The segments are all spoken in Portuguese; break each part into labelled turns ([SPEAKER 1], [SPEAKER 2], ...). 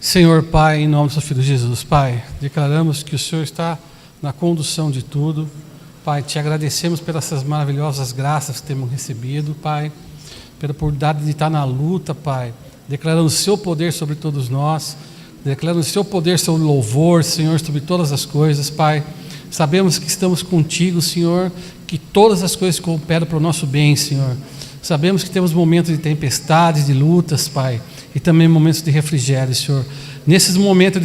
[SPEAKER 1] Senhor Pai, em nome do seu Filho Jesus, Pai, declaramos que o Senhor está na condução de tudo. Pai, te agradecemos pelas essas maravilhosas graças que temos recebido, Pai, pela oportunidade de estar na luta, Pai, declarando o seu poder sobre todos nós, declarando o seu poder sobre o louvor, Senhor, sobre todas as coisas, Pai. Sabemos que estamos contigo, Senhor, que todas as coisas cooperam para o nosso bem, Senhor. Sabemos que temos momentos de tempestades, de lutas, Pai, e também momentos de refrigério, Senhor. Nesses momentos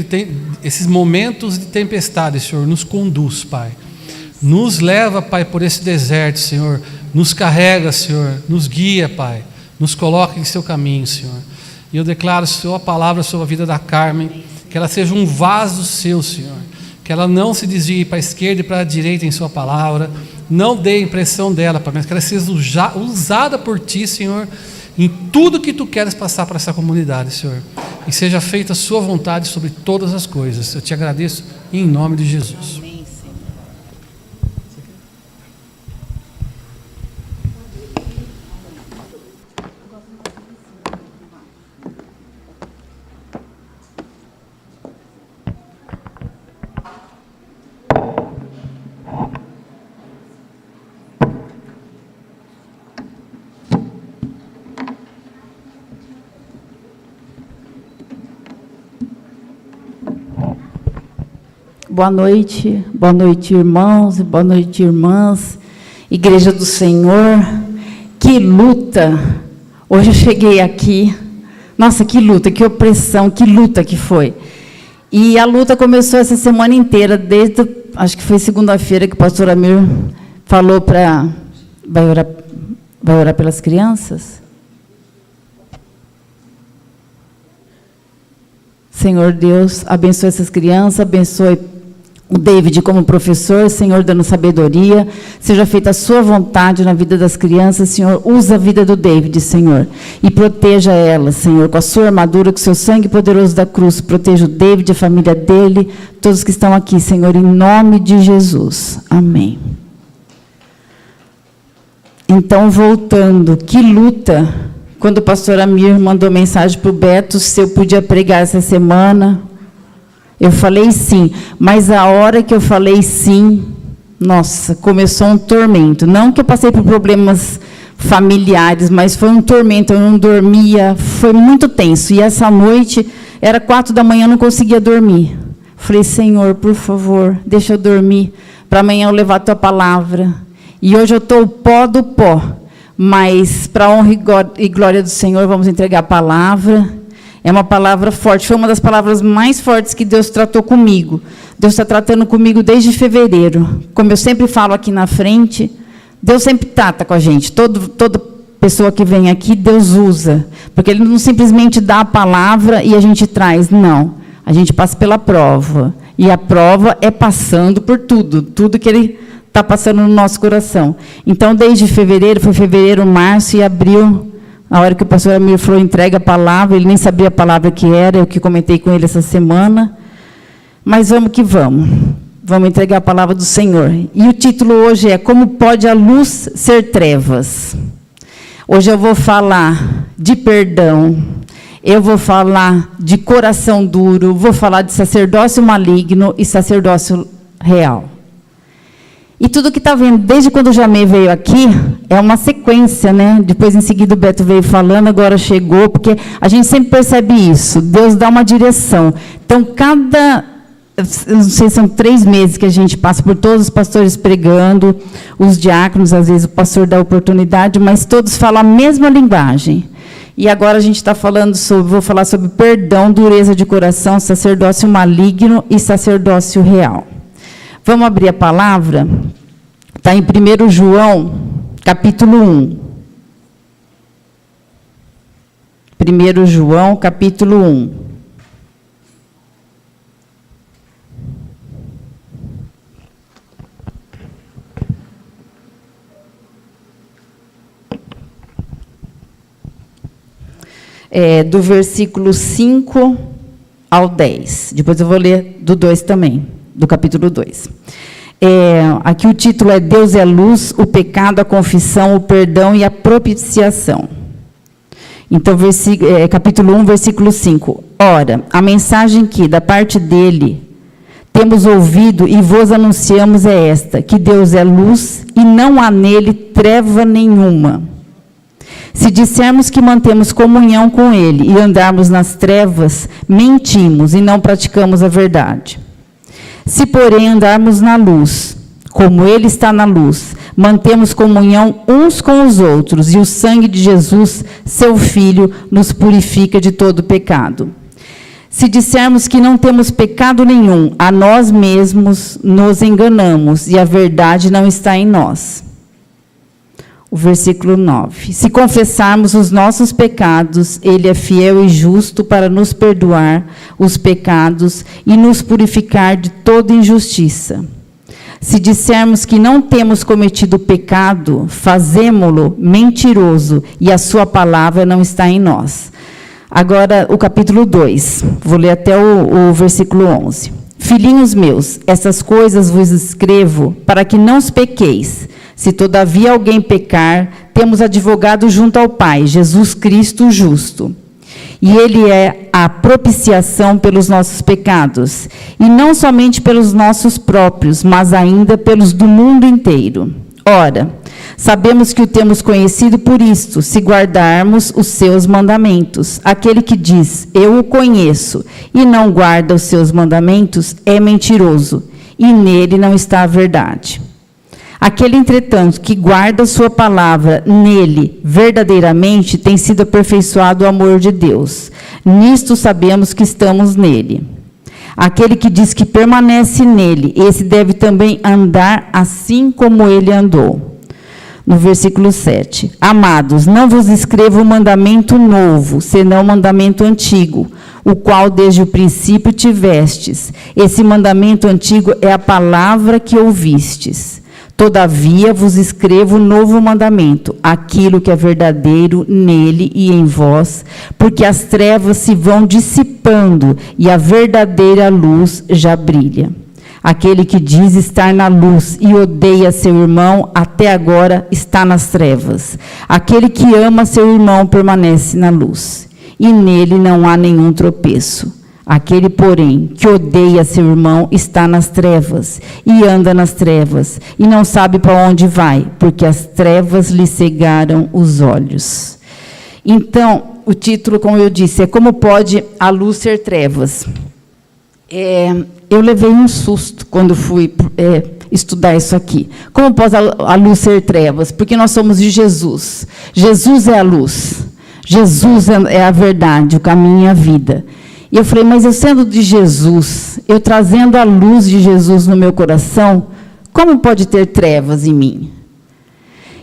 [SPEAKER 1] esses momentos de tempestade, Senhor, nos conduz, Pai. Nos leva, Pai, por esse deserto, Senhor. Nos carrega, Senhor. Nos guia, Pai. Nos coloca em seu caminho, Senhor. E eu declaro, Senhor, a palavra sobre a vida da Carmen, que ela seja um vaso seu, Senhor. Que ela não se desvie para a esquerda e para a direita em sua palavra. Não dê a impressão dela, Pai, mas que ela seja usada por Ti, Senhor, em tudo que Tu queres passar para essa comunidade, Senhor. E seja feita a Sua vontade sobre todas as coisas. Eu te agradeço em nome de Jesus.
[SPEAKER 2] Boa noite, irmãos e boa noite, irmãs, Igreja do Senhor. Que luta! Hoje eu cheguei aqui, nossa, que luta, que opressão, que luta que foi. E a luta começou essa semana inteira, desde, acho que foi segunda-feira que o pastor Amir falou para... Vai orar pelas crianças? Senhor Deus, abençoe essas crianças, abençoe o David como professor, Senhor, dando sabedoria, seja feita a sua vontade na vida das crianças, Senhor, usa a vida do David, Senhor, e proteja ela, Senhor, com a sua armadura, com o seu sangue poderoso da cruz, proteja o David, a família dele, todos que estão aqui, Senhor, em nome de Jesus, amém. Então, voltando, que luta, quando o pastor Amir mandou mensagem para o Beto, se eu podia pregar essa semana, eu falei sim, mas a hora que eu falei sim, nossa, começou um tormento. Não que eu passei por problemas familiares, mas foi um tormento, eu não dormia, foi muito tenso. E essa noite, era 4 da manhã, eu não conseguia dormir. Falei, Senhor, por favor, deixa eu dormir, para amanhã eu levar a tua palavra. E hoje eu estou o pó do pó, mas para a honra e glória do Senhor, vamos entregar a palavra. É uma palavra forte, foi uma das palavras mais fortes que Deus tratou comigo. Deus está tratando comigo desde fevereiro. Como eu sempre falo aqui na frente, Deus sempre trata com a gente. Toda pessoa que vem aqui, Deus usa. Porque Ele não simplesmente dá a palavra e a gente traz, não. A gente passa pela prova. E a prova é passando por tudo que Ele está passando no nosso coração. Então, desde fevereiro, foi fevereiro, março e abril. A hora que o pastor Amir falou, entrega a palavra, ele nem sabia a palavra que era, eu que comentei com ele essa semana. Mas vamos que vamos. Vamos entregar a palavra do Senhor. E o título hoje é Como pode a luz ser trevas? Hoje eu vou falar de perdão, eu vou falar de coração duro, vou falar de sacerdócio maligno e sacerdócio real. E tudo que está vendo, desde quando o Jamê veio aqui, é uma sequência, né? Depois, em seguida, o Beto veio falando, agora chegou, porque a gente sempre percebe isso, Deus dá uma direção. Então, não sei, são 3 meses que a gente passa por todos os pastores pregando, os diáconos, às vezes o pastor dá oportunidade, mas todos falam a mesma linguagem. E agora a gente está falando vou falar sobre perdão, dureza de coração, sacerdócio maligno e sacerdócio real. Vamos abrir a palavra? Está em 1 João, capítulo 1. 1 João, capítulo 1. Do versículo 5 ao 10. Depois eu vou ler do 2 também, do capítulo 2. Aqui o título é Deus é luz, o pecado, a confissão, o perdão e a propiciação. Então, capítulo 1, versículo 5. Ora, a mensagem que, da parte dele, temos ouvido e vos anunciamos é esta, que Deus é luz e não há nele treva nenhuma. Se dissermos que mantemos comunhão com ele e andarmos nas trevas, mentimos e não praticamos a verdade. Se, porém, andarmos na luz, como ele está na luz, mantemos comunhão uns com os outros, e o sangue de Jesus, seu Filho, nos purifica de todo pecado. Se dissermos que não temos pecado nenhum, a nós mesmos nos enganamos, e a verdade não está em nós. O versículo 9. Se confessarmos os nossos pecados, ele é fiel e justo para nos perdoar os pecados e nos purificar de toda injustiça. Se dissermos que não temos cometido pecado, fazemo-lo mentiroso, e a sua palavra não está em nós. Agora, o capítulo 2, vou ler até o versículo 11. Filhinhos meus, essas coisas vos escrevo para que não os pequeis. Se todavia alguém pecar, temos advogado junto ao Pai, Jesus Cristo justo. E ele é a propiciação pelos nossos pecados, e não somente pelos nossos próprios, mas ainda pelos do mundo inteiro. Ora, sabemos que o temos conhecido por isto, se guardarmos os seus mandamentos. Aquele que diz, eu o conheço, e não guarda os seus mandamentos, é mentiroso, e nele não está a verdade. Aquele, entretanto, que guarda sua palavra, nele, verdadeiramente, tem sido aperfeiçoado o amor de Deus. Nisto sabemos que estamos nele. Aquele que diz que permanece nele, esse deve também andar assim como ele andou. No versículo 7. Amados, não vos escrevo um mandamento novo, senão um mandamento antigo, o qual desde o princípio tivestes. Esse mandamento antigo é a palavra que ouvistes. Todavia vos escrevo um novo mandamento, aquilo que é verdadeiro nele e em vós, porque as trevas se vão dissipando e a verdadeira luz já brilha. Aquele que diz estar na luz e odeia seu irmão, até agora está nas trevas. Aquele que ama seu irmão permanece na luz, e nele não há nenhum tropeço. Aquele, porém, que odeia seu irmão está nas trevas, e anda nas trevas, e não sabe para onde vai, porque as trevas lhe cegaram os olhos. Então, o título, como eu disse, é Como Pode a Luz Ser Trevas? Eu levei um susto quando fui estudar isso aqui. Como pode a luz ser trevas? Porque nós somos de Jesus. Jesus é a luz. Jesus é a verdade, o caminho e a vida. E eu falei, mas eu sendo de Jesus, eu trazendo a luz de Jesus no meu coração, como pode ter trevas em mim?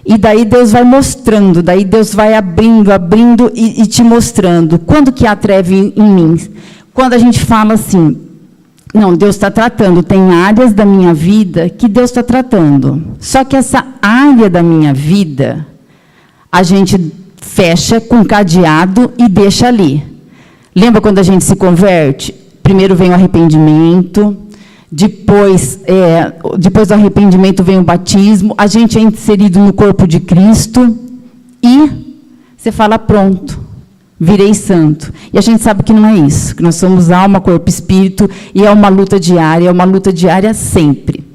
[SPEAKER 2] E daí Deus vai mostrando, daí Deus vai abrindo e te mostrando. Quando que há treva em mim? Quando a gente fala assim, não, Deus está tratando, tem áreas da minha vida que Deus está tratando. Só que essa área da minha vida, a gente fecha com cadeado e deixa ali. Lembra quando a gente se converte? Primeiro vem o arrependimento, depois do arrependimento vem o batismo, a gente é inserido no corpo de Cristo e você fala, pronto, virei santo. E a gente sabe que não é isso, que nós somos alma, corpo e espírito, e é uma luta diária sempre.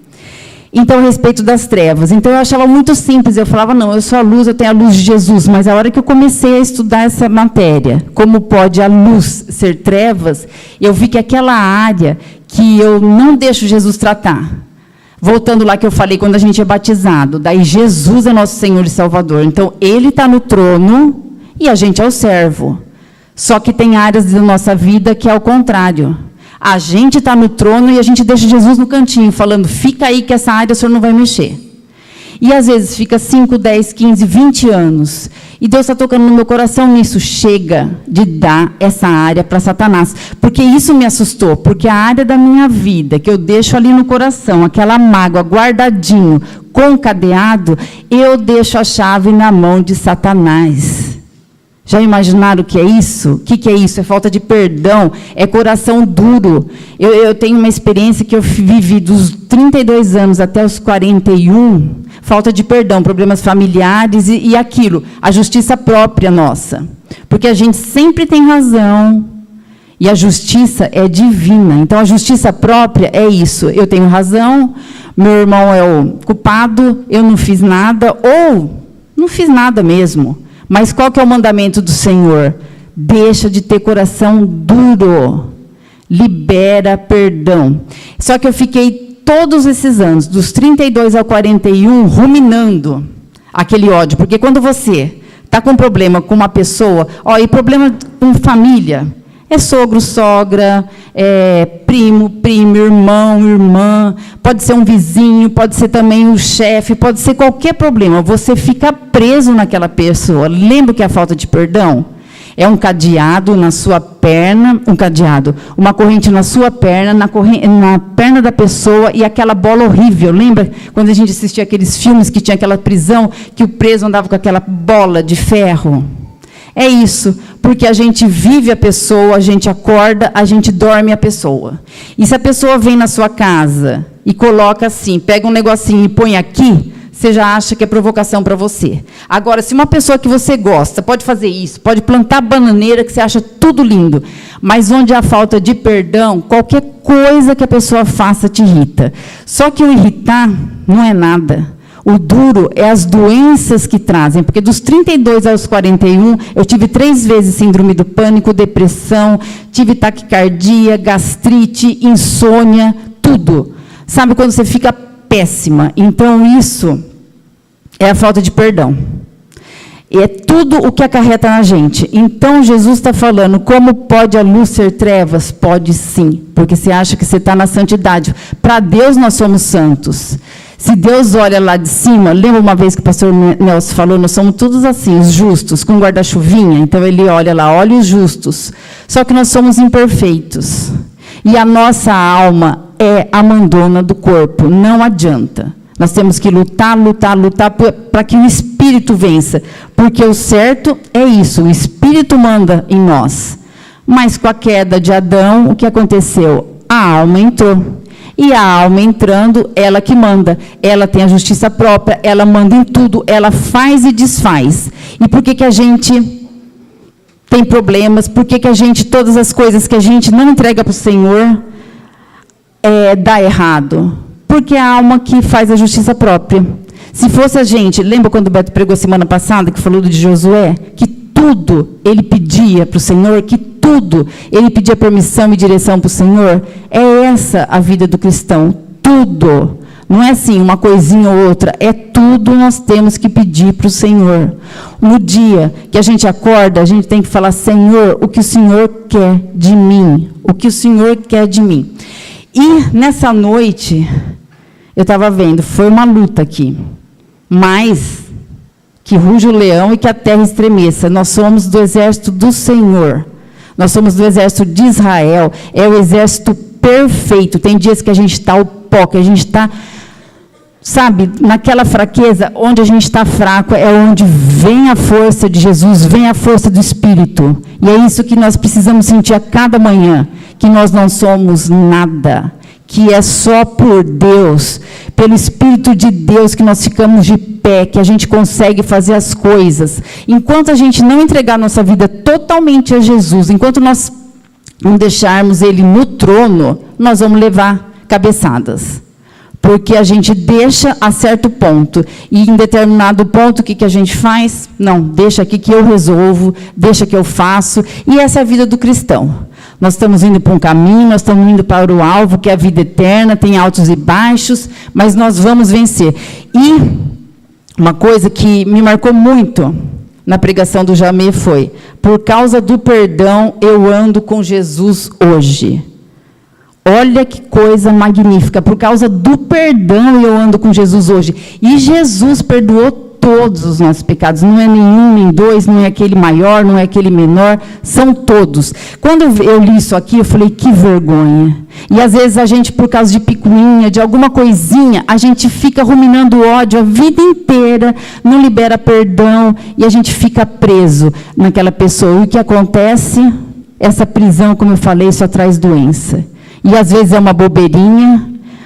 [SPEAKER 2] Então, a respeito das trevas. Então, eu achava muito simples. Eu falava, não, eu sou a luz, eu tenho a luz de Jesus. Mas a hora que eu comecei a estudar essa matéria, como pode a luz ser trevas, eu vi que aquela área que eu não deixo Jesus tratar. Voltando lá que eu falei, quando a gente é batizado, daí Jesus é nosso Senhor e Salvador. Então, Ele está no trono e a gente é o servo. Só que tem áreas da nossa vida que é o contrário. A gente está no trono e a gente deixa Jesus no cantinho, falando, fica aí que essa área o senhor não vai mexer. E às vezes fica 5, 10, 15, 20 anos. E Deus está tocando no meu coração nisso. Chega de dar essa área para Satanás. Porque isso me assustou. Porque a área da minha vida, que eu deixo ali no coração, aquela mágoa guardadinho, concadeado, eu deixo a chave na mão de Satanás. Já imaginaram o que é isso? O que é isso? É falta de perdão, é coração duro. Eu tenho uma experiência que eu vivi dos 32 anos até os 41, falta de perdão, problemas familiares e aquilo, a justiça própria nossa. Porque a gente sempre tem razão e a justiça é divina. Então, a justiça própria é isso. Eu tenho razão, meu irmão é o culpado, eu não fiz nada, ou não fiz nada mesmo. Mas qual que é o mandamento do Senhor? Deixa de ter coração duro. Libera perdão. Só que eu fiquei todos esses anos, dos 32 ao 41, ruminando aquele ódio. Porque quando você está com problema com uma pessoa, e problema com família, é sogro, sogra, é primo, prima, irmão, irmã, pode ser um vizinho, pode ser também um chefe, pode ser qualquer problema. Você fica preso naquela pessoa. Lembra que é a falta de perdão? É um cadeado na sua perna, uma corrente na sua perna, na perna da pessoa, e aquela bola horrível. Lembra quando a gente assistia aqueles filmes que tinha aquela prisão, que o preso andava com aquela bola de ferro? É isso, porque a gente vive a pessoa, a gente acorda, a gente dorme a pessoa. E se a pessoa vem na sua casa e coloca assim, pega um negocinho e põe aqui, você já acha que é provocação para você. Agora, se uma pessoa que você gosta pode fazer isso, pode plantar bananeira, que você acha tudo lindo, mas onde há falta de perdão, qualquer coisa que a pessoa faça te irrita. Só que o irritar não é nada. O duro é as doenças que trazem, porque dos 32 aos 41, eu tive 3 vezes síndrome do pânico, depressão, tive taquicardia, gastrite, insônia, tudo. Sabe quando você fica péssima? Então, isso é a falta de perdão. É tudo o que acarreta na gente. Então, Jesus está falando, como pode a luz ser trevas? Pode sim, porque você acha que você está na santidade. Para Deus, nós somos santos. Se Deus olha lá de cima, lembra uma vez que o pastor Nelson falou, nós somos todos assim, os justos, com guarda-chuvinha, então ele olha lá, olha os justos. Só que nós somos imperfeitos. E a nossa alma é a mandona do corpo, não adianta. Nós temos que lutar para que o Espírito vença, porque o certo é isso, o Espírito manda em nós. Mas com a queda de Adão, o que aconteceu? A alma entrou. E a alma entrando, ela que manda. Ela tem a justiça própria, ela manda em tudo, ela faz e desfaz. E por que a gente tem problemas? Por que a gente, todas as coisas que a gente não entrega para o Senhor, dá errado? Porque a alma que faz a justiça própria. Se fosse a gente, lembra quando o Beto pregou semana passada, que falou de Josué? Que tudo ele pedia para o Senhor, que tudo ele pedia permissão e direção para o Senhor. É essa a vida do cristão, tudo. Não é assim, uma coisinha ou outra, é tudo nós temos que pedir para o Senhor. No dia que a gente acorda, a gente tem que falar, Senhor, o que o Senhor quer de mim? O que o Senhor quer de mim? E nessa noite, eu estava vendo, foi uma luta aqui, mas que ruja o leão e que a terra estremeça. Nós somos do exército do Senhor. Nós somos do exército de Israel. É o exército perfeito. Tem dias que a gente está o pó, que a gente está, sabe, naquela fraqueza, onde a gente está fraco, é onde vem a força de Jesus, vem a força do Espírito. E é isso que nós precisamos sentir a cada manhã, que nós não somos nada, que é só por Deus, pelo Espírito de Deus que nós ficamos de pé, que a gente consegue fazer as coisas. Enquanto a gente não entregar nossa vida totalmente a Jesus, enquanto nós não deixarmos Ele no trono, nós vamos levar cabeçadas. Porque a gente deixa a certo ponto, e em determinado ponto, o que a gente faz? Não, deixa aqui que eu resolvo, deixa que eu faço, e essa é a vida do cristão. Nós estamos indo para um caminho, nós estamos indo para o alvo, que é a vida eterna, tem altos e baixos, mas nós vamos vencer. E uma coisa que me marcou muito na pregação do Jamê foi, por causa do perdão, eu ando com Jesus hoje. Olha que coisa magnífica, por causa do perdão eu ando com Jesus hoje. E Jesus perdoou todos os nossos pecados, não é nenhum, nem dois, não é aquele maior, não é aquele menor, são todos. Quando eu li isso aqui, eu falei, que vergonha. E às vezes a gente, por causa de picuinha, de alguma coisinha, a gente fica ruminando ódio a vida inteira, não libera perdão, e a gente fica preso naquela pessoa. E o que acontece? Essa prisão, como eu falei, só traz doença. E às vezes é uma bobeirinha,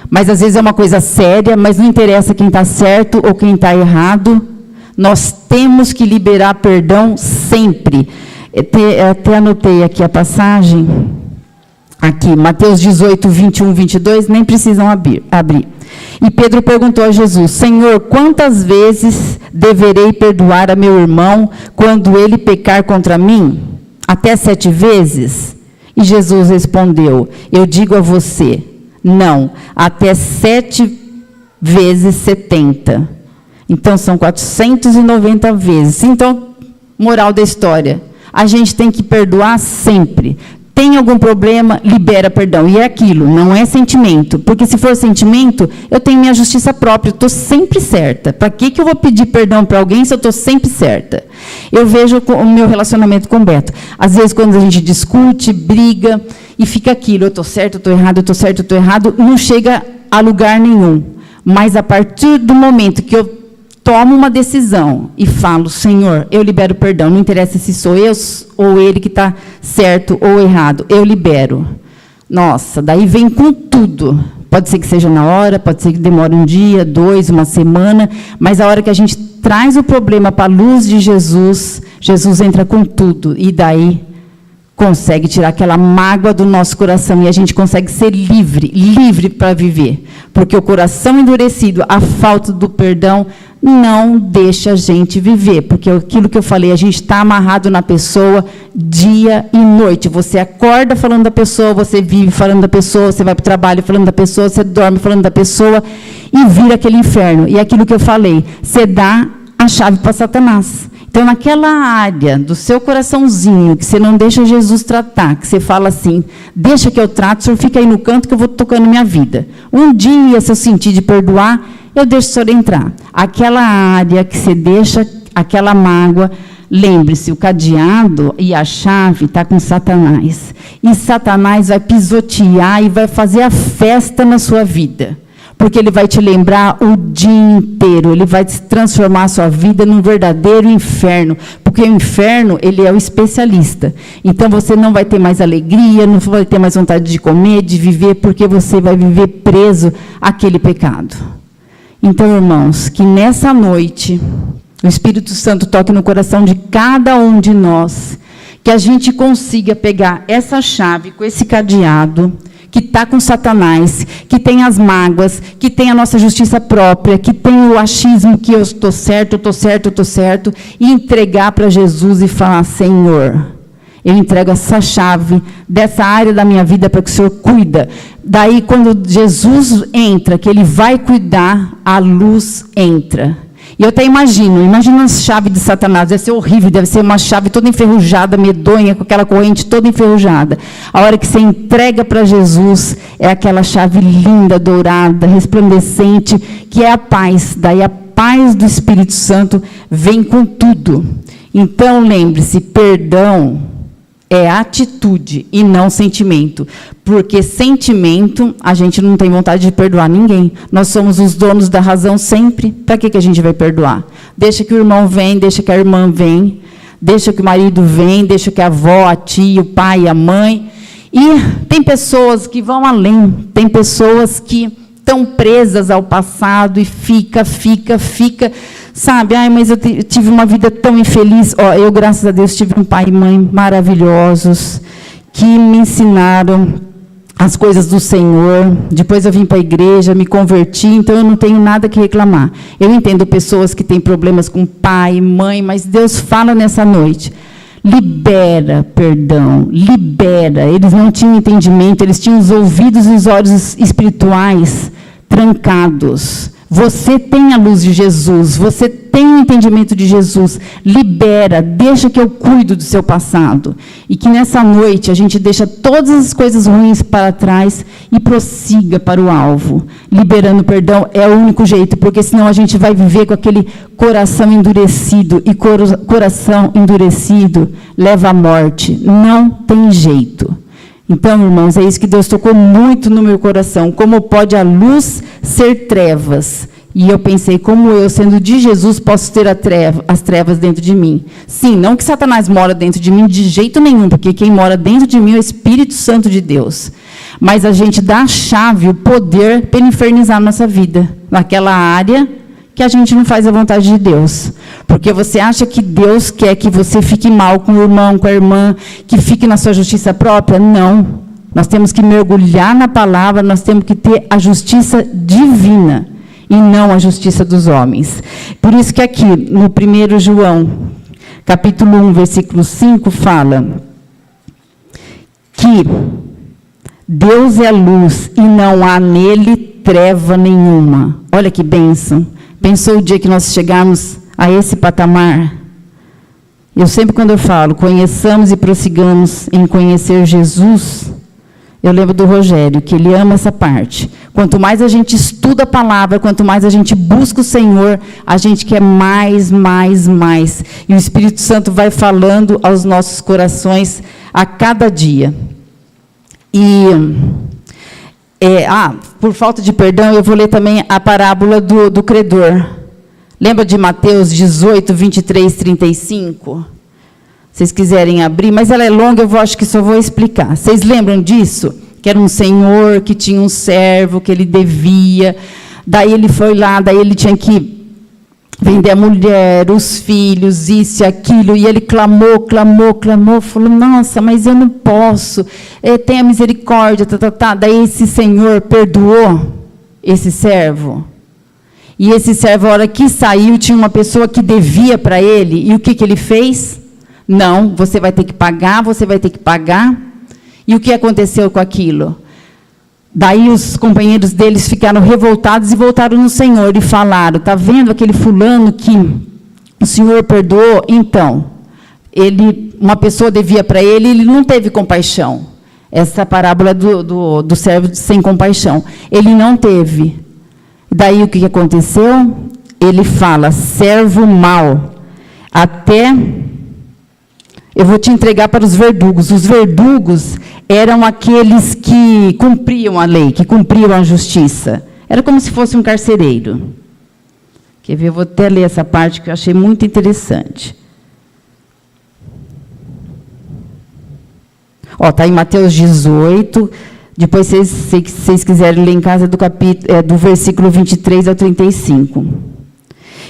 [SPEAKER 2] mas às vezes é uma coisa séria, mas não interessa quem está certo ou quem está errado. Nós temos que liberar perdão sempre. Até anotei aqui a passagem, aqui, Mateus 18, 21, 22, nem precisam abrir. E Pedro perguntou a Jesus: Senhor, quantas vezes deverei perdoar a meu irmão quando ele pecar contra mim? Até 7 vezes? E Jesus respondeu: eu digo a você, não, até 7 vezes 70. Então, são 490 vezes. Então, moral da história, a gente tem que perdoar sempre. Tem algum problema, libera perdão. E é aquilo, não é sentimento. Porque se for sentimento, eu tenho minha justiça própria, eu estou sempre certa. Para que eu vou pedir perdão para alguém se eu estou sempre certa? Eu vejo o meu relacionamento com o Beto. Às vezes, quando a gente discute, briga, e fica aquilo, eu estou certo, eu estou errado, eu estou certo, eu estou errado, não chega a lugar nenhum. Mas a partir do momento que eu tomo uma decisão e falo: Senhor, eu libero perdão, não interessa se sou eu ou ele que está certo ou errado, eu libero. Nossa, daí vem com tudo. Pode ser que seja na hora, pode ser que demore um dia, 2, uma semana, mas a hora que a gente traz o problema para a luz de Jesus, Jesus entra com tudo, e daí consegue tirar aquela mágoa do nosso coração, e a gente consegue ser livre para viver, porque o coração endurecido, a falta do perdão, não deixa a gente viver, porque aquilo que eu falei, a gente está amarrado na pessoa dia e noite. Você acorda falando da pessoa, você vive falando da pessoa, você vai para o trabalho falando da pessoa, você dorme falando da pessoa, e vira aquele inferno. E aquilo que eu falei, você dá a chave para Satanás. Então, naquela área do seu coraçãozinho, que você não deixa Jesus tratar, que você fala assim: deixa que eu trato, o senhor fica aí no canto que eu vou tocando minha vida. Um dia, se eu sentir de perdoar, eu deixo o senhor entrar. Aquela área que você deixa, aquela mágoa, lembre-se, o cadeado e a chave está com Satanás. E Satanás vai pisotear e vai fazer a festa na sua vida. Porque ele vai te lembrar o dia inteiro, ele vai transformar a sua vida num verdadeiro inferno, porque o inferno, ele é o especialista. Então, você não vai ter mais alegria, não vai ter mais vontade de comer, de viver, porque você vai viver preso àquele pecado. Então, irmãos, que nessa noite, o Espírito Santo toque no coração de cada um de nós, que a gente consiga pegar essa chave com esse cadeado, que está com Satanás, que tem as mágoas, que tem a nossa justiça própria, que tem o achismo que eu estou certo, eu estou certo, eu estou certo, e entregar para Jesus e falar: Senhor, eu entrego essa chave dessa área da minha vida para que o Senhor cuida. Daí, quando Jesus entra, que Ele vai cuidar, a luz entra. E eu até imagino a chave de Satanás, deve ser horrível, deve ser uma chave toda enferrujada, medonha, com aquela corrente toda enferrujada. A hora que você entrega para Jesus, é aquela chave linda, dourada, resplandecente, que é a paz. Daí a paz do Espírito Santo vem com tudo. Então, lembre-se, perdão é atitude e não sentimento. Porque sentimento, a gente não tem vontade de perdoar ninguém. Nós somos os donos da razão sempre. Para que a gente vai perdoar? Deixa que o irmão vem, deixa que a irmã vem, deixa que o marido vem, deixa que a avó, a tia, o pai, a mãe. E tem pessoas que vão além. Tem pessoas que estão presas ao passado e fica. Sabe, mas eu tive uma vida tão infeliz. Eu, graças a Deus, tive um pai e mãe maravilhosos, que me ensinaram as coisas do Senhor. Depois eu vim para a igreja, me converti, então eu não tenho nada que reclamar. Eu entendo pessoas que têm problemas com pai, mãe, mas Deus fala nessa noite: libera perdão, libera. Eles não tinham entendimento, eles tinham os ouvidos e os olhos espirituais trancados. Você tem a luz de Jesus, você tem o entendimento de Jesus. Libera, deixa que eu cuido do seu passado. E que nessa noite a gente deixa todas as coisas ruins para trás e prossiga para o alvo. Liberando perdão é o único jeito, porque senão a gente vai viver com aquele coração endurecido. E coração endurecido leva à morte. Não tem jeito. Então, irmãos, é isso que Deus tocou muito no meu coração. Como pode a luz ser trevas? E eu pensei, como eu, sendo de Jesus, posso ter as trevas dentro de mim? Sim, não que Satanás mora dentro de mim de jeito nenhum, porque quem mora dentro de mim é o Espírito Santo de Deus. Mas a gente dá a chave, o poder, para ele infernizar a nossa vida, naquela área que a gente não faz a vontade de Deus. Porque você acha que Deus quer que você fique mal com o irmão, com a irmã, que fique na sua justiça própria? Não. Nós temos que mergulhar na palavra, nós temos que ter a justiça divina e não a justiça dos homens. Por isso que aqui, no 1 João, capítulo 1, versículo 5, fala que Deus é luz e não há nele treva nenhuma. Olha que bênção. Pensou o dia que nós chegarmos a esse patamar? Eu sempre, quando eu falo, conheçamos e prossigamos em conhecer Jesus, eu lembro do Rogério, que ele ama essa parte. Quanto mais a gente estuda a palavra, quanto mais a gente busca o Senhor, a gente quer mais, mais, mais. E o Espírito Santo vai falando aos nossos corações a cada dia. E, por falta de perdão, eu vou ler também a parábola do credor. Lembra de Mateus 18, 23, 35? Se vocês quiserem abrir, mas ela é longa, acho que só vou explicar. Vocês lembram disso? Que era um senhor que tinha um servo que ele devia, daí ele foi lá, daí ele tinha que vender a mulher, os filhos, isso e aquilo, e ele clamou, falou, nossa, mas eu não posso, tenha misericórdia, Daí esse senhor perdoou esse servo. E esse servo, a hora que saiu, tinha uma pessoa que devia para ele, e o que ele fez? Não, você vai ter que pagar, E o que aconteceu com aquilo? Daí os companheiros deles ficaram revoltados e voltaram no Senhor e falaram, está vendo aquele fulano que o Senhor perdoou? Então, uma pessoa devia para ele, ele não teve compaixão. Essa parábola do servo sem compaixão. Ele não teve. Daí o que aconteceu? Ele fala, servo mau, eu vou te entregar para os verdugos. Os verdugos eram aqueles que cumpriam a lei, que cumpriam a justiça. Era como se fosse um carcereiro. Quer ver? Eu vou até ler essa parte que eu achei muito interessante. Está em Mateus 18. Depois, se vocês quiserem ler em casa, do versículo 23 ao 35.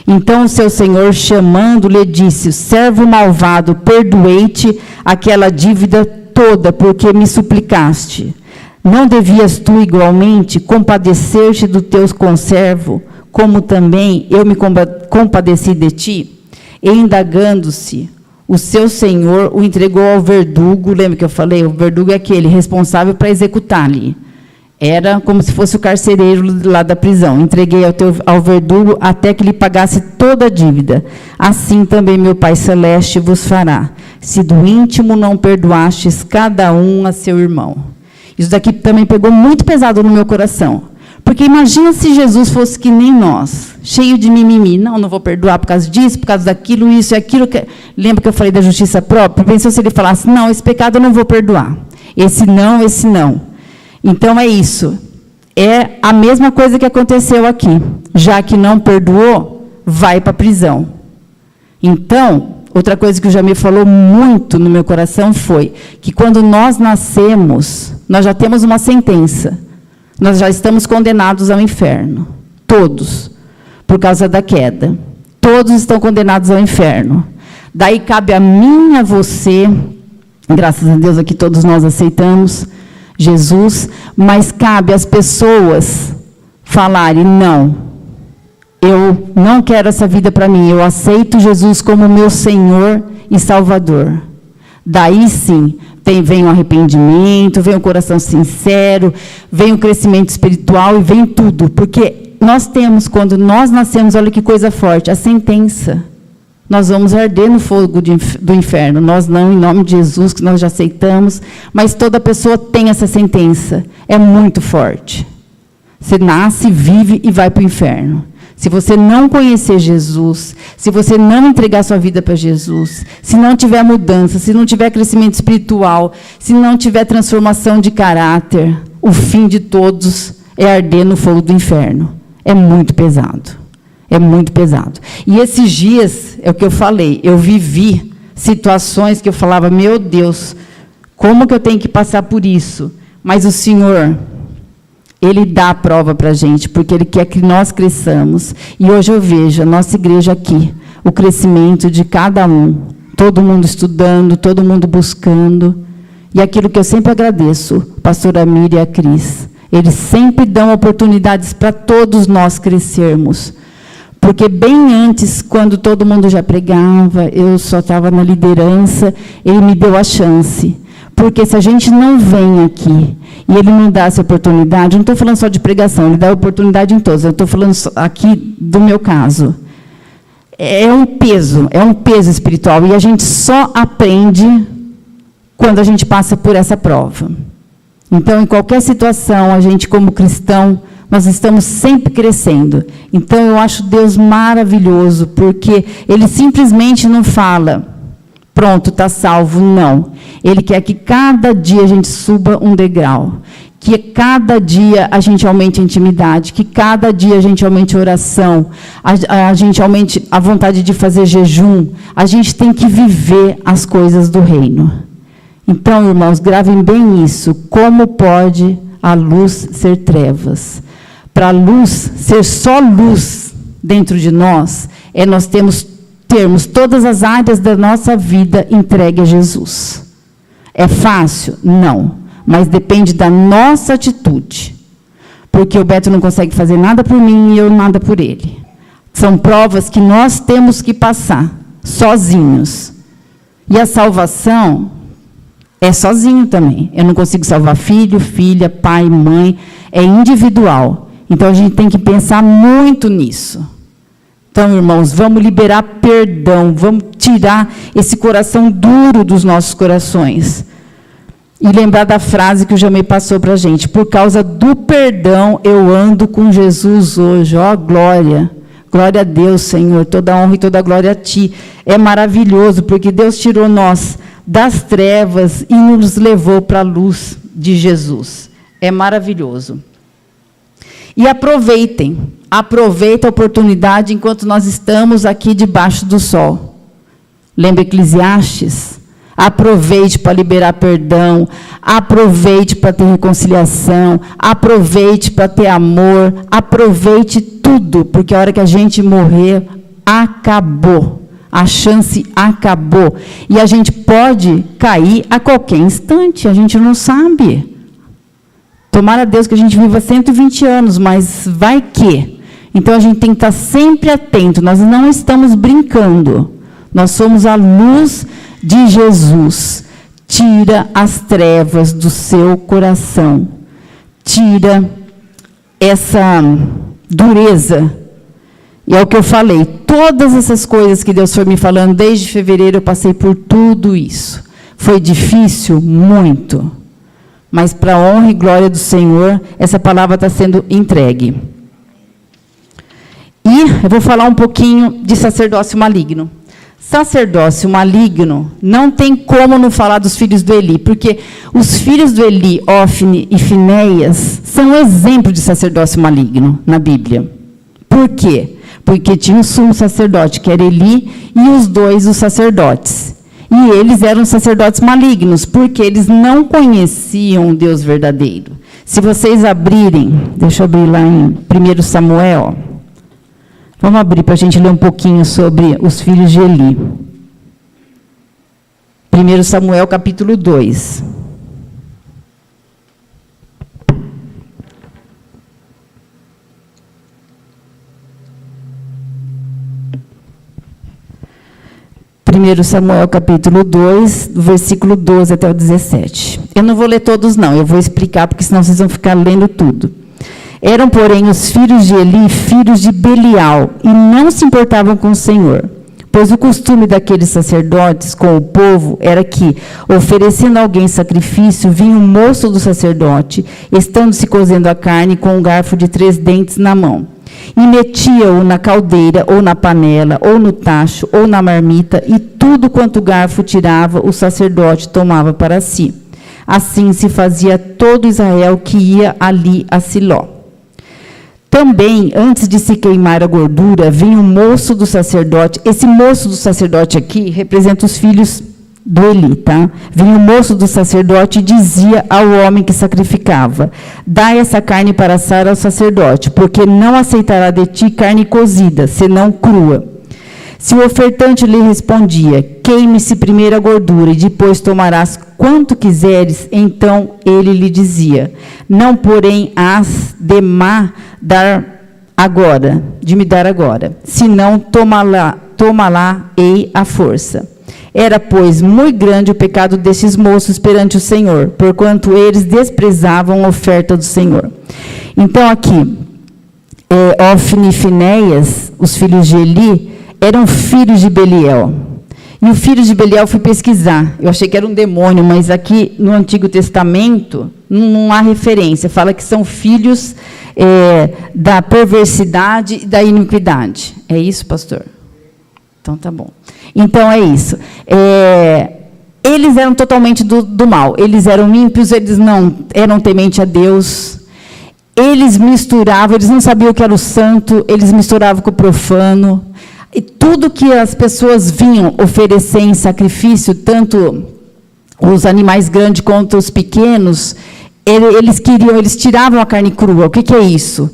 [SPEAKER 2] Então o seu senhor, chamando, lhe disse, servo malvado, perdoei-te aquela dívida toda, porque me suplicaste. Não devias tu, igualmente, compadecer-te do teu conservo, como também eu me compadeci de ti? E indagando-se, o seu senhor o entregou ao verdugo. Lembra que eu falei? O verdugo é aquele responsável para executar ali. Era como se fosse o carcereiro lá da prisão. Entreguei ao verdugo até que lhe pagasse toda a dívida. Assim também meu Pai Celeste vos fará, se do íntimo não perdoastes cada um a seu irmão. Isso daqui também pegou muito pesado no meu coração. Porque imagina se Jesus fosse que nem nós, cheio de mimimi. Não vou perdoar por causa disso, por causa daquilo, isso e aquilo. Lembra que eu falei da justiça própria? Pensou se ele falasse, não, esse pecado eu não vou perdoar. Esse não. Então, é isso. É a mesma coisa que aconteceu aqui. Já que não perdoou, vai para a prisão. Então, outra coisa que o Jamir falou muito no meu coração foi que quando nós nascemos, nós já temos uma sentença. Nós já estamos condenados ao inferno. Todos. Por causa da queda. Todos estão condenados ao inferno. Daí cabe a mim, a você, graças a Deus aqui todos nós aceitamos Jesus, mas cabe às pessoas falarem, não, eu não quero essa vida para mim, eu aceito Jesus como meu Senhor e Salvador. Daí sim, vem o arrependimento, vem o coração sincero, vem o crescimento espiritual e vem tudo, porque nós temos, quando nós nascemos, olha que coisa forte, a sentença. Nós vamos arder no fogo do inferno. Nós não, em nome de Jesus, que nós já aceitamos. Mas toda pessoa tem essa sentença. É muito forte. Você nasce, vive e vai para o inferno. Se você não conhecer Jesus, se você não entregar sua vida para Jesus, se não tiver mudança, se não tiver crescimento espiritual, se não tiver transformação de caráter, o fim de todos é arder no fogo do inferno. É muito pesado. É muito pesado. E esses dias, é o que eu falei, eu vivi situações que eu falava, meu Deus, como que eu tenho que passar por isso? Mas o Senhor, Ele dá a prova para a gente, porque Ele quer que nós cresçamos. E hoje eu vejo a nossa igreja aqui, o crescimento de cada um. Todo mundo estudando, todo mundo buscando. E aquilo que eu sempre agradeço, pastor Amir e a Cris, eles sempre dão oportunidades para todos nós crescermos. Porque bem antes, quando todo mundo já pregava, eu só estava na liderança, ele me deu a chance. Porque se a gente não vem aqui e ele não dá essa oportunidade, não estou falando só de pregação, ele dá oportunidade em todos, eu estou falando aqui do meu caso. É um peso espiritual, e a gente só aprende quando a gente passa por essa prova. Então, em qualquer situação, a gente, como cristão, nós estamos sempre crescendo. Então, eu acho Deus maravilhoso, porque Ele simplesmente não fala, pronto, está salvo, não. Ele quer que cada dia a gente suba um degrau, que cada dia a gente aumente a intimidade, que cada dia a gente aumente a oração, a gente aumente a vontade de fazer jejum. A gente tem que viver as coisas do reino. Então, irmãos, gravem bem isso. Como pode a luz ser trevas? Para a luz ser só luz dentro de nós, nós termos todas as áreas da nossa vida entregue a Jesus. É fácil? Não. Mas depende da nossa atitude. Porque o Beto não consegue fazer nada por mim e eu nada por ele. São provas que nós temos que passar, sozinhos. E a salvação é sozinho também. Eu não consigo salvar filho, filha, pai, mãe. É individual. Então, a gente tem que pensar muito nisso. Então, irmãos, vamos liberar perdão. Vamos tirar esse coração duro dos nossos corações. E lembrar da frase que o Jamei passou para a gente. Por causa do perdão, eu ando com Jesus hoje. Ó, glória. Glória a Deus, Senhor. Toda honra e toda glória a Ti. É maravilhoso, porque Deus tirou nós das trevas e nos levou para a luz de Jesus. É maravilhoso. E aproveitem a oportunidade enquanto nós estamos aqui debaixo do sol. Lembra Eclesiastes? Aproveite para liberar perdão, aproveite para ter reconciliação, aproveite para ter amor, aproveite tudo, porque a hora que a gente morrer, acabou. A chance acabou. E a gente pode cair a qualquer instante, a gente não sabe. Tomara a Deus que a gente viva 120 anos, mas vai que. Então, a gente tem que estar sempre atento. Nós não estamos brincando. Nós somos a luz de Jesus. Tira as trevas do seu coração. Tira essa dureza. E é o que eu falei. Todas essas coisas que Deus foi me falando, desde fevereiro, eu passei por tudo isso. Foi difícil? Muito. Mas, para a honra e glória do Senhor, essa palavra está sendo entregue. E eu vou falar um pouquinho de sacerdócio maligno. Sacerdócio maligno, não tem como não falar dos filhos do Eli, porque os filhos do Eli, Ofni e Finéias, são um exemplo de sacerdócio maligno na Bíblia. Por quê? Porque tinha um sumo sacerdote, que era Eli, e os dois, os sacerdotes. E eles eram sacerdotes malignos, porque eles não conheciam o Deus verdadeiro. Se vocês abrirem, deixa eu abrir lá em 1 Samuel. Vamos abrir para a gente ler um pouquinho sobre os filhos de Eli. 1 Samuel, capítulo 2. Primeiro Samuel, capítulo 2, do versículo 12 até o 17. Eu não vou ler todos, não. Eu vou explicar, porque senão vocês vão ficar lendo tudo. Eram, porém, os filhos de Eli, filhos de Belial, e não se importavam com o Senhor. Pois o costume daqueles sacerdotes com o povo era que, oferecendo a alguém sacrifício, vinha o moço do sacerdote, estando-se cozendo a carne com um garfo de 3 dentes na mão. E metia-o na caldeira, ou na panela, ou no tacho, ou na marmita, e tudo quanto o garfo tirava, o sacerdote tomava para si. Assim se fazia todo Israel que ia ali a Siló. Também, antes de se queimar a gordura, vinha o moço do sacerdote. Esse moço do sacerdote aqui representa os filhos do Eli, tá? Vinha o moço do sacerdote e dizia ao homem que sacrificava: dai essa carne para assar ao sacerdote, porque não aceitará de ti carne cozida, senão crua. Se o ofertante lhe respondia, queime-se primeiro a gordura e depois tomarás quanto quiseres, então ele lhe dizia, não porém has de me dar agora, senão toma-la-ei à força. Era, pois, muito grande o pecado destes moços perante o Senhor, porquanto eles desprezavam a oferta do Senhor. Então, aqui, Ofni e Finéias, os filhos de Eli, eram filhos de Beliel. E o filho de Beliel, fui pesquisar. Eu achei que era um demônio, mas aqui no Antigo Testamento não há referência. Fala que são filhos da perversidade e da iniquidade. É isso, pastor? Então, tá bom. Então, é isso. Eles eram totalmente do mal. Eles eram ímpios, eles não eram tementes a Deus. Eles misturavam, eles não sabiam o que era o santo, eles misturavam com o profano. E tudo que as pessoas vinham oferecer em sacrifício, tanto os animais grandes quanto os pequenos, eles tiravam a carne crua. O que é isso?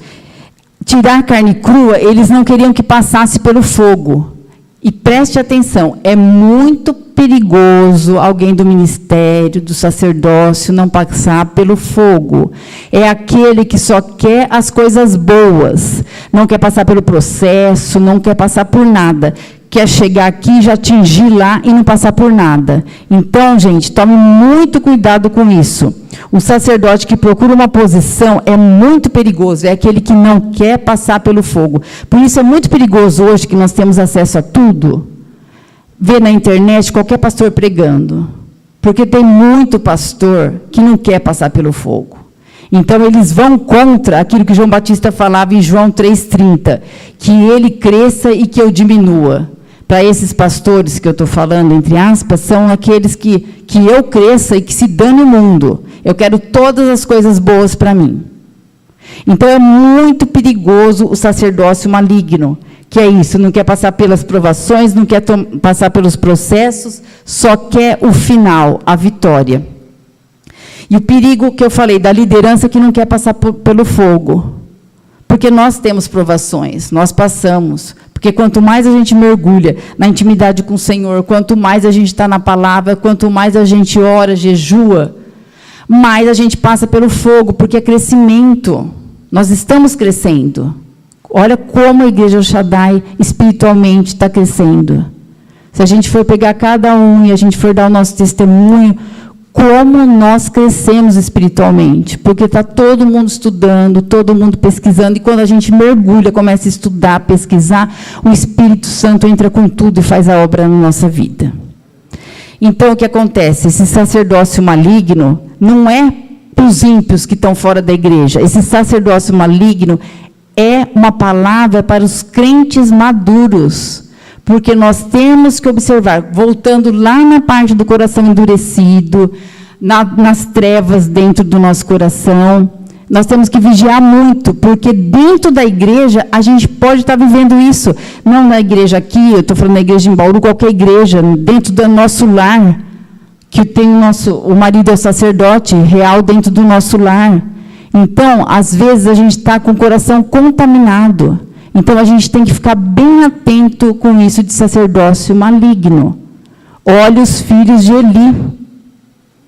[SPEAKER 2] Tirar a carne crua, eles não queriam que passasse pelo fogo. E preste atenção, é muito perigoso alguém do ministério, do sacerdócio, não passar pelo fogo. É aquele que só quer as coisas boas, não quer passar pelo processo, não quer passar por nada. Quer chegar aqui, já atingir lá e não passar por nada. Então, gente, tome muito cuidado com isso. O sacerdote que procura uma posição é muito perigoso, é aquele que não quer passar pelo fogo. Por isso é muito perigoso hoje, que nós temos acesso a tudo, ver na internet qualquer pastor pregando. Porque tem muito pastor que não quer passar pelo fogo. Então, eles vão contra aquilo que João Batista falava em João 3,30, que ele cresça e que eu diminua. Para esses pastores que eu estou falando, entre aspas, são aqueles que eu cresça e que se dane o mundo. Eu quero todas as coisas boas para mim. Então, é muito perigoso o sacerdócio maligno, que é isso, não quer passar pelas provações, não quer passar pelos processos, só quer o final, a vitória. E o perigo que eu falei, da liderança que não quer passar pelo fogo. Porque nós temos provações, nós passamos. Porque quanto mais a gente mergulha na intimidade com o Senhor, quanto mais a gente está na palavra, quanto mais a gente ora, jejua, mais a gente passa pelo fogo, porque é crescimento. Nós estamos crescendo. Olha como a Igreja El Shaddai espiritualmente está crescendo. Se a gente for pegar cada um e a gente for dar o nosso testemunho, como nós crescemos espiritualmente, porque está todo mundo estudando, todo mundo pesquisando, e quando a gente mergulha, começa a estudar, pesquisar, o Espírito Santo entra com tudo e faz a obra na nossa vida. Então, o que acontece? Esse sacerdócio maligno não é para os ímpios que estão fora da igreja, esse sacerdócio maligno é uma palavra para os crentes maduros, porque nós temos que observar, voltando lá na parte do coração endurecido, nas trevas dentro do nosso coração, nós temos que vigiar muito, porque dentro da igreja a gente pode estar vivendo isso. Não na igreja aqui, eu estou falando na igreja em Bauru, qualquer igreja, dentro do nosso lar, que tem o marido é o sacerdote real dentro do nosso lar. Então, às vezes, a gente está com o coração contaminado. Então, a gente tem que ficar bem atento com isso de sacerdócio maligno. Olha os filhos de Eli.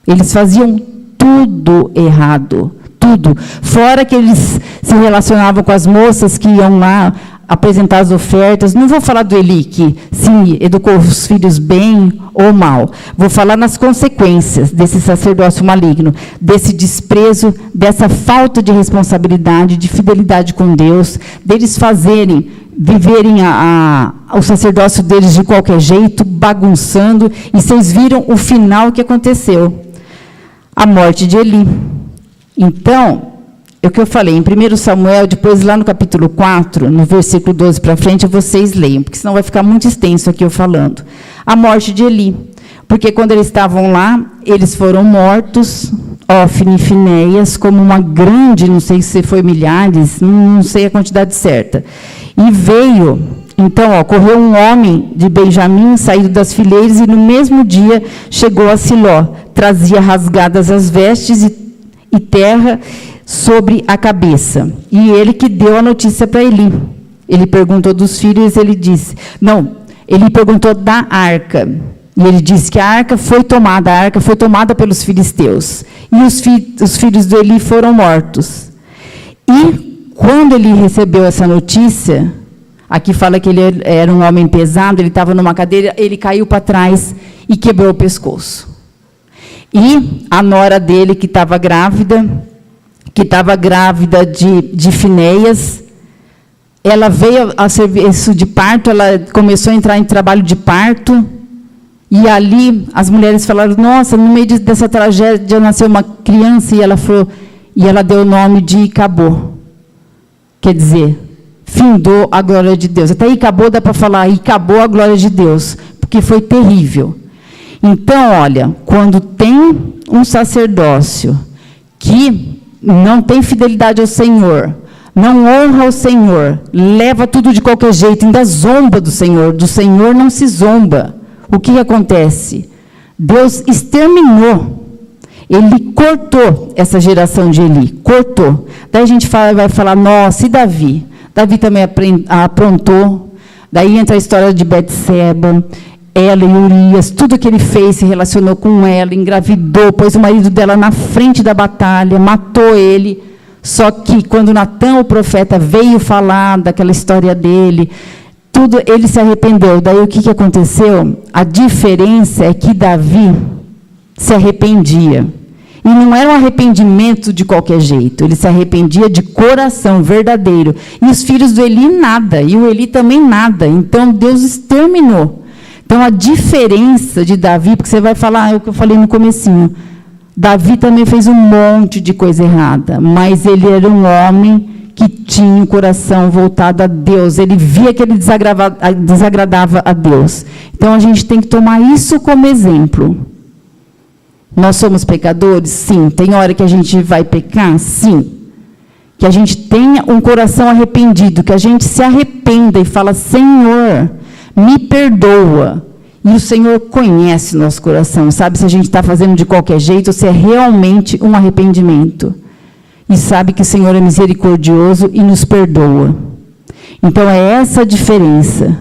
[SPEAKER 2] Eles faziam tudo errado, tudo. Fora que eles se relacionavam com as moças que iam lá apresentar as ofertas. Não vou falar do Eli, que sim, educou os filhos bem ou mal. Vou falar nas consequências desse sacerdócio maligno, desse desprezo, dessa falta de responsabilidade, de fidelidade com Deus, deles viverem o sacerdócio deles de qualquer jeito, bagunçando, e vocês viram o final que aconteceu. A morte de Eli. Então, é o que eu falei, em 1 Samuel, depois lá no capítulo 4, no versículo 12 para frente, vocês leiam, porque senão vai ficar muito extenso aqui eu falando. A morte de Eli. Porque quando eles estavam lá, eles foram mortos, Ofni e Finéias, como uma grande, não sei se foi milhares, não sei a quantidade certa. E veio, então, correu um homem de Benjamim, saído das fileiras, e no mesmo dia chegou a Siló. Trazia rasgadas as vestes e terra sobre a cabeça. E ele que deu a notícia para Eli. Ele perguntou dos filhos, ele disse, não, ele perguntou da arca. E ele disse que a arca foi tomada pelos filisteus. E os filhos de Eli foram mortos. E quando ele recebeu essa notícia, aqui fala que ele era um homem pesado, ele estava numa cadeira, ele caiu para trás e quebrou o pescoço. E a nora dele, que estava grávida de Finéias, ela veio a serviço de parto, ela começou a entrar em trabalho de parto, e ali as mulheres falaram, nossa, no meio dessa tragédia nasceu uma criança, e ela deu o nome de Icabô. Quer dizer, findou a glória de Deus. Até Icabô dá para falar, Icabô a glória de Deus, porque foi terrível. Então, olha, quando tem um sacerdócio que não tem fidelidade ao Senhor, não honra o Senhor, leva tudo de qualquer jeito, ainda zomba do Senhor não se zomba. O que acontece? Deus exterminou, ele cortou essa geração de Eli, cortou. Daí a gente vai falar, nossa, e Davi? Davi também aprontou, daí entra a história de Betseba, ela e Urias, tudo que ele fez, se relacionou com ela, engravidou, pôs o marido dela na frente da batalha, matou ele. Só que quando Natã, o profeta, veio falar daquela história dele, tudo, ele se arrependeu. Daí o que aconteceu? A diferença é que Davi se arrependia. E não era um arrependimento de qualquer jeito, ele se arrependia de coração verdadeiro. E os filhos do Eli, nada, e o Eli também nada. Então, Deus exterminou. Então, a diferença de Davi, porque você vai falar, é o que eu falei no comecinho, Davi também fez um monte de coisa errada, mas ele era um homem que tinha o coração voltado a Deus, ele via que ele desagradava a Deus. Então, a gente tem que tomar isso como exemplo. Nós somos pecadores? Sim. Tem hora que a gente vai pecar? Sim. Que a gente tenha um coração arrependido, que a gente se arrependa e fala, Senhor, me perdoa. E o Senhor conhece nosso coração, sabe se a gente está fazendo de qualquer jeito ou se é realmente um arrependimento. E sabe que o Senhor é misericordioso e nos perdoa. Então, é essa a diferença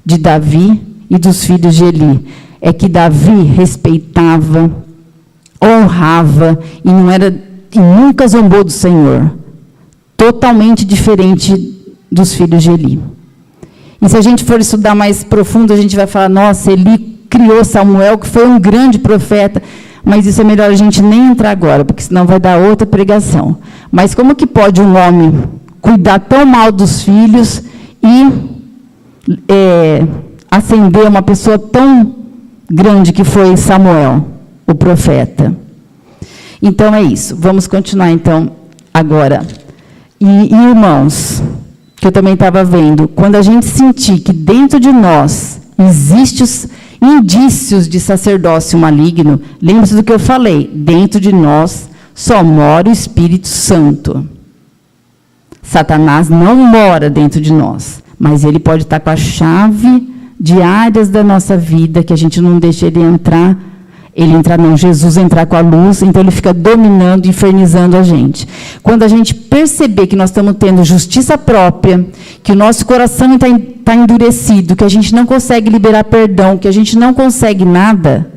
[SPEAKER 2] de Davi e dos filhos de Eli. É que Davi respeitava, honrava e nunca zombou do Senhor. Totalmente diferente dos filhos de Eli. E se a gente for estudar mais profundo, a gente vai falar, nossa, Eli criou Samuel, que foi um grande profeta, mas isso é melhor a gente nem entrar agora, porque senão vai dar outra pregação. Mas como que pode um homem cuidar tão mal dos filhos e ascender uma pessoa tão grande que foi Samuel, o profeta? Então é isso. Vamos continuar então agora. E irmãos, que eu também estava vendo, quando a gente sentir que dentro de nós existem os indícios de sacerdócio maligno, lembre-se do que eu falei, dentro de nós só mora o Espírito Santo. Satanás não mora dentro de nós, mas ele pode estar com a chave de áreas da nossa vida, que a gente não deixa ele entrar, Jesus entrar com a luz, então ele fica dominando, infernizando a gente. Quando a gente perceber que nós estamos tendo justiça própria, que o nosso coração está endurecido, que a gente não consegue liberar perdão, que a gente não consegue nada,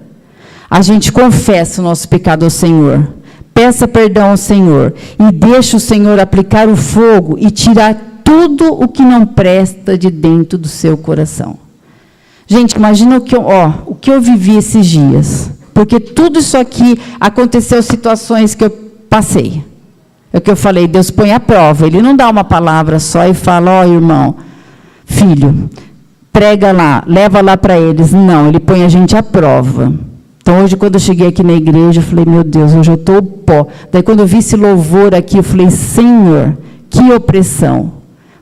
[SPEAKER 2] a gente confessa o nosso pecado ao Senhor. Peça perdão ao Senhor e deixa o Senhor aplicar o fogo e tirar tudo o que não presta de dentro do seu coração. Gente, imagina o que eu vivi esses dias. Porque tudo isso aqui aconteceu situações que eu passei. É o que eu falei, Deus põe à prova. Ele não dá uma palavra só e fala, irmão, filho, prega lá, leva lá para eles. Não, ele põe a gente à prova. Então, hoje, quando eu cheguei aqui na igreja, eu falei, meu Deus, hoje eu estou pó. Daí, quando eu vi esse louvor aqui, eu falei, Senhor, que opressão.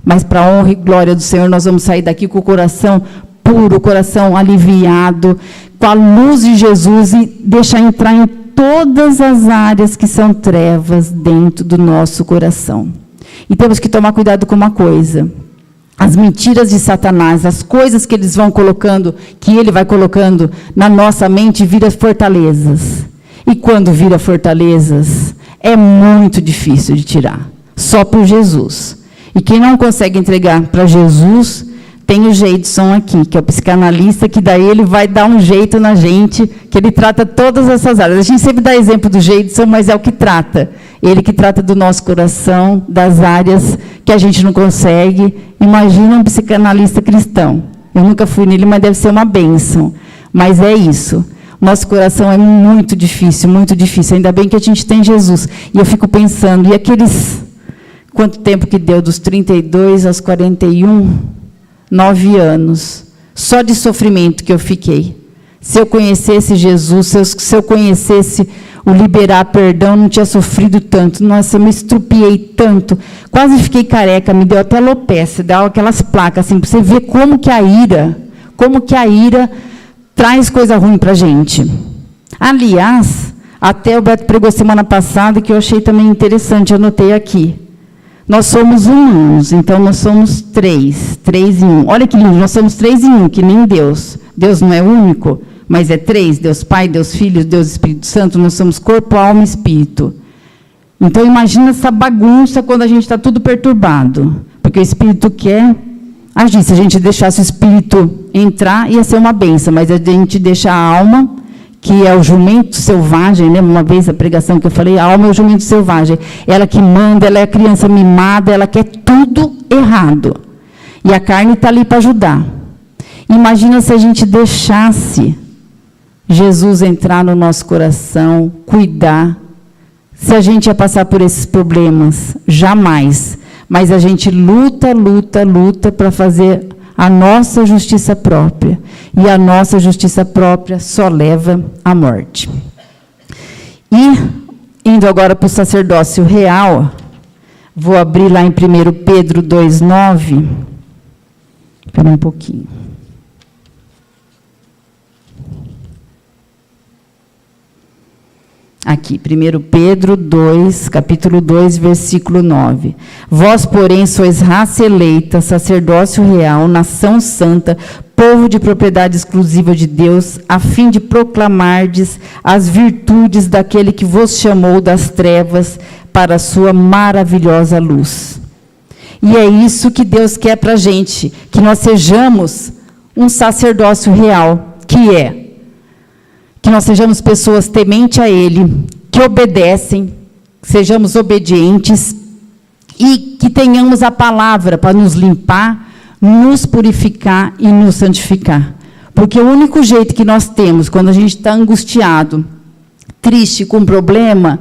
[SPEAKER 2] Mas, para a honra e glória do Senhor, nós vamos sair daqui com o coração puro, o coração aliviado, com a luz de Jesus e deixar entrar em todas as áreas que são trevas dentro do nosso coração. E temos que tomar cuidado com uma coisa. As mentiras de Satanás, as coisas que eles vão colocando, que ele vai colocando na nossa mente, vira fortalezas. E quando vira fortalezas, é muito difícil de tirar. Só por Jesus. E quem não consegue entregar para Jesus, tem o Geidson aqui, que é o psicanalista, que daí ele vai dar um jeito na gente, que ele trata todas essas áreas. A gente sempre dá exemplo do Geidson, mas é o que trata. Ele que trata do nosso coração, das áreas que a gente não consegue. Imagina um psicanalista cristão. Eu nunca fui nele, mas deve ser uma bênção. Mas é isso. Nosso coração é muito difícil, muito difícil. Ainda bem que a gente tem Jesus. E eu fico pensando, e aqueles... Quanto tempo que deu? Dos 32 aos 41? 9 anos. Só de sofrimento que eu fiquei. Se eu conhecesse Jesus, se eu conhecesse o liberar perdão, não tinha sofrido tanto. Nossa, eu me estrupiei tanto. Quase fiquei careca, me deu até alopecia, deu aquelas placas, assim, para você ver como que a ira traz coisa ruim para a gente. Aliás, até o Beto pregou semana passada, que eu achei também interessante, anotei aqui. Nós somos humanos, então nós somos três em um. Olha que lindo, nós somos 3 em 1, que nem Deus. Deus não é único, mas é 3, Deus Pai, Deus Filho, Deus Espírito Santo, nós somos corpo, alma e espírito. Então, imagina essa bagunça quando a gente está tudo perturbado, porque o Espírito quer agir. Se a gente deixasse o Espírito entrar, ia ser uma bênção, mas a gente deixa a alma, que é o jumento selvagem, né? Uma vez a pregação que eu falei, a alma é o jumento selvagem. Ela que manda, ela é a criança mimada, ela quer tudo errado. E a carne está ali para ajudar. Imagina se a gente deixasse Jesus entrar no nosso coração, cuidar. Se a gente ia passar por esses problemas, jamais. Mas a gente luta para fazer a nossa justiça própria. E a nossa justiça própria só leva à morte. E, indo agora para o sacerdócio real, vou abrir lá em 1 Pedro 2,9. Espera um pouquinho. Aqui, 1 Pedro 2, capítulo 2, versículo 9. Vós, porém, sois raça eleita, sacerdócio real, nação santa, povo de propriedade exclusiva de Deus, a fim de proclamardes as virtudes daquele que vos chamou das trevas para a sua maravilhosa luz. E é isso que Deus quer para a gente, que nós sejamos um sacerdócio real, que nós sejamos pessoas tementes a Ele, que obedecem, sejamos obedientes e que tenhamos a palavra para nos limpar, nos purificar e nos santificar. Porque o único jeito que nós temos, quando a gente está angustiado, triste, com problema,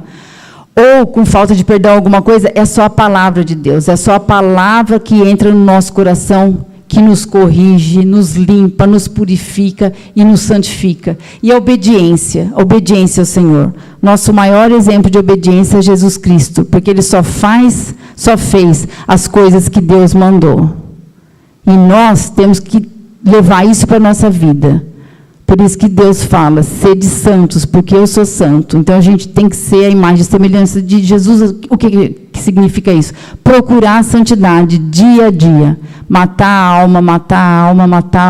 [SPEAKER 2] ou com falta de perdão, alguma coisa, é só a palavra de Deus, é só a palavra que entra no nosso coração, que nos corrige, nos limpa, nos purifica e nos santifica. E a obediência ao Senhor. Nosso maior exemplo de obediência é Jesus Cristo, porque Ele só fez as coisas que Deus mandou. E nós temos que levar isso para a nossa vida. Por isso que Deus fala, sede santos, porque eu sou santo. Então, a gente tem que ser a imagem e semelhança de Jesus. O que significa isso? Procurar a santidade dia a dia. Matar a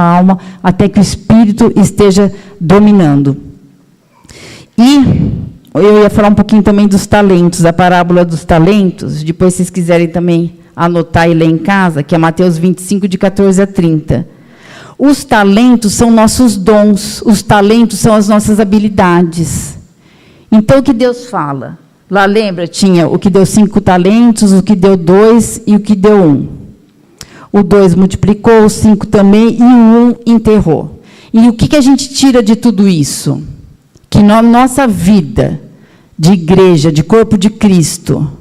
[SPEAKER 2] alma, até que o Espírito esteja dominando. E eu ia falar um pouquinho também dos talentos, a parábola dos talentos. Depois, se vocês quiserem também anotar e ler em casa, que é Mateus 25, de 14 a 30. Os talentos são nossos dons, os talentos são as nossas habilidades. Então, o que Deus fala? Lá, lembra, tinha o que deu 5 talentos, o que deu 2 e o que deu 1. O 2 multiplicou, o 5 também, e o 1 enterrou. E o que a gente tira de tudo isso? Que na nossa vida de igreja, de corpo de Cristo,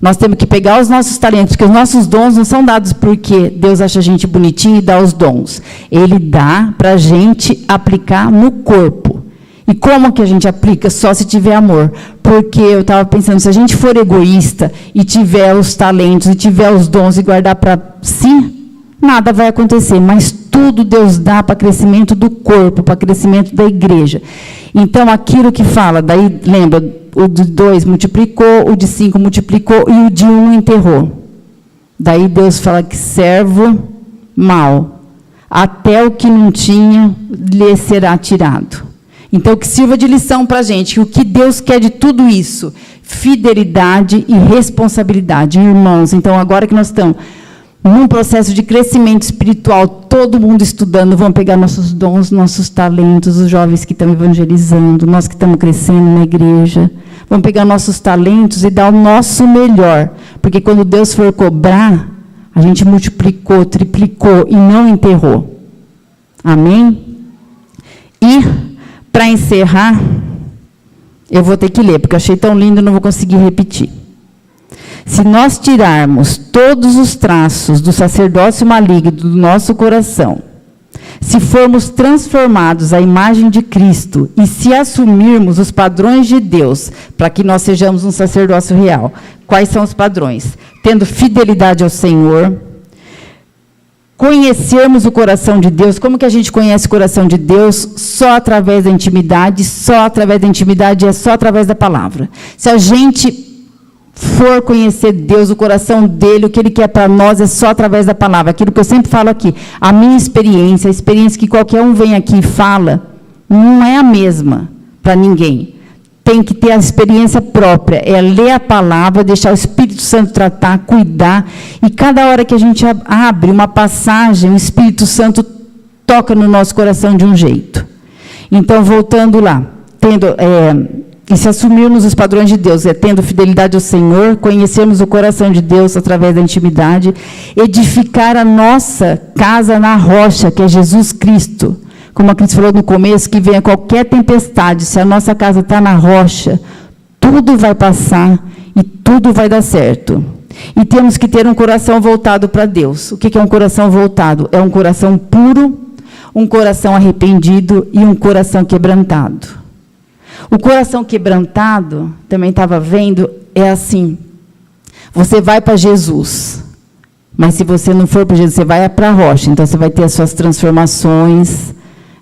[SPEAKER 2] nós temos que pegar os nossos talentos, porque os nossos dons não são dados porque Deus acha a gente bonitinho e dá os dons. Ele dá para a gente aplicar no corpo. E como que a gente aplica? Só se tiver amor. Porque eu estava pensando, se a gente for egoísta e tiver os talentos, e tiver os dons e guardar para si, nada vai acontecer. Mas tudo Deus dá para crescimento do corpo, para crescimento da igreja. Então, aquilo que fala, daí, lembra, o de 2 multiplicou, o de 5 multiplicou e o de 1 enterrou. Daí Deus fala que servo mau, até o que não tinha lhe será tirado. Então, que sirva de lição para a gente, o que Deus quer de tudo isso? Fidelidade e responsabilidade, irmãos. Então, agora que nós estamos num processo de crescimento espiritual, todo mundo estudando, vamos pegar nossos dons, nossos talentos, os jovens que estão evangelizando, nós que estamos crescendo na igreja, vamos pegar nossos talentos e dar o nosso melhor, porque quando Deus for cobrar, a gente multiplicou, triplicou e não enterrou. Amém? E, para encerrar, eu vou ter que ler, porque eu achei tão lindo, não vou conseguir repetir. Se nós tirarmos todos os traços do sacerdócio maligno do nosso coração, se formos transformados à imagem de Cristo e se assumirmos os padrões de Deus para que nós sejamos um sacerdócio real, quais são os padrões? Tendo fidelidade ao Senhor, conhecermos o coração de Deus. Como que a gente conhece o coração de Deus? Só através da intimidade, só através da intimidade, é só através da palavra. Se a gente for conhecer Deus, o coração dele, o que ele quer para nós é só através da palavra. Aquilo que eu sempre falo aqui, a minha experiência, a experiência que qualquer um vem aqui e fala, não é a mesma para ninguém. Tem que ter a experiência própria, é ler a palavra, deixar o Espírito Santo tratar, cuidar, e cada hora que a gente abre uma passagem, o Espírito Santo toca no nosso coração de um jeito. Então, voltando lá, e se assumirmos os padrões de Deus, tendo fidelidade ao Senhor, conhecermos o coração de Deus através da intimidade, edificar a nossa casa na rocha, que é Jesus Cristo. Como a Cris falou no começo, que venha qualquer tempestade, se a nossa casa está na rocha, tudo vai passar e tudo vai dar certo. E temos que ter um coração voltado para Deus. O que é um coração voltado? É um coração puro, um coração arrependido e um coração quebrantado. O coração quebrantado, também estava vendo, é assim, você vai para Jesus, mas se você não for para Jesus, você vai para a rocha, então você vai ter as suas transformações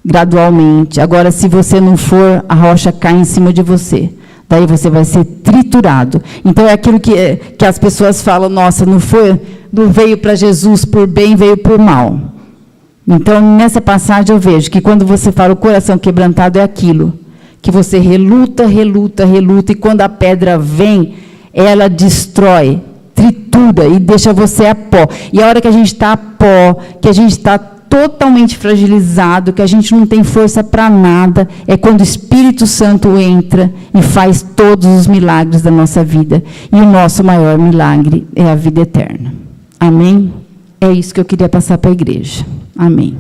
[SPEAKER 2] gradualmente. Agora, se você não for, a rocha cai em cima de você, daí você vai ser triturado. Então, é aquilo que as pessoas falam, nossa, não veio para Jesus por bem, veio por mal. Então, nessa passagem eu vejo que quando você fala o coração quebrantado é aquilo, que você reluta, reluta, reluta, e quando a pedra vem, ela destrói, tritura e deixa você a pó. E a hora que a gente está a pó, que a gente está totalmente fragilizado, que a gente não tem força para nada, é quando o Espírito Santo entra e faz todos os milagres da nossa vida. E o nosso maior milagre é a vida eterna. Amém? É isso que eu queria passar para a igreja. Amém.